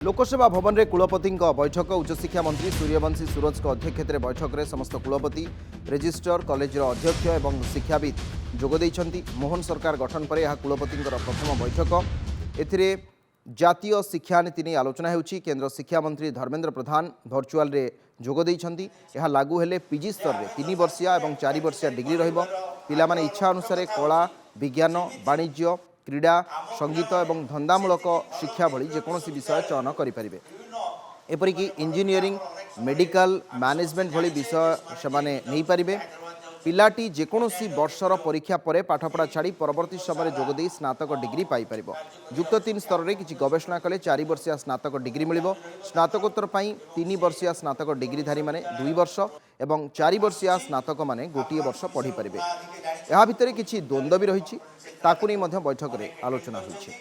लोकसेवा भवन में कुलपति बैठक उच्चशिक्षा मंत्री सूर्यवंशी सूरज अध्यक्षत बैठक में समस्त कुलपति रेजिस्ट्रार कॉलेजर अध्यक्ष और शिक्षाविद जोगदे मोहन सरकार गठन पर यह कुलपति प्रथम बैठक ए जातीय शिक्षानीति नहीं आलोचना होची। केंद्र शिक्षा मंत्री धर्मेंद्र प्रधान भर्चुआल रे जोगदे यह लागू हेले पीजी स्तर में 3 वर्षिया और 4 वर्षिया डिग्री रहिबो। पिलामाने इच्छा अनुसार कला विज्ञान वाणिज्य क्रीड़ा संगीत और धंदामूलक शिक्षा भली जेकोसी विषय चयन करें। एपरिक इंजीनियरिंग मेडिकल मैनेजमेंट भली विषय से नहीं पारे। पिलाटी जेकोसी वर्षर परीक्षा पर पाठपढ़ा छाड़ी परवर्ती समय जोगदे स्नातक डिग्री पाइपर। युक्त 3 स्तर में किसी गवेषणा कले 4 वर्षिया स्नातक डिग्री मिल। स्नातकोत्तर 3 वर्षिया स्नातक डिग्रीधारी माने 2 वर्ष और 4 वर्षिया स्नातक माने 1 वर्ष पढ़ी पारे। यह भितर किसी द्वंद्व भी रही बैठक में आलोचना होती।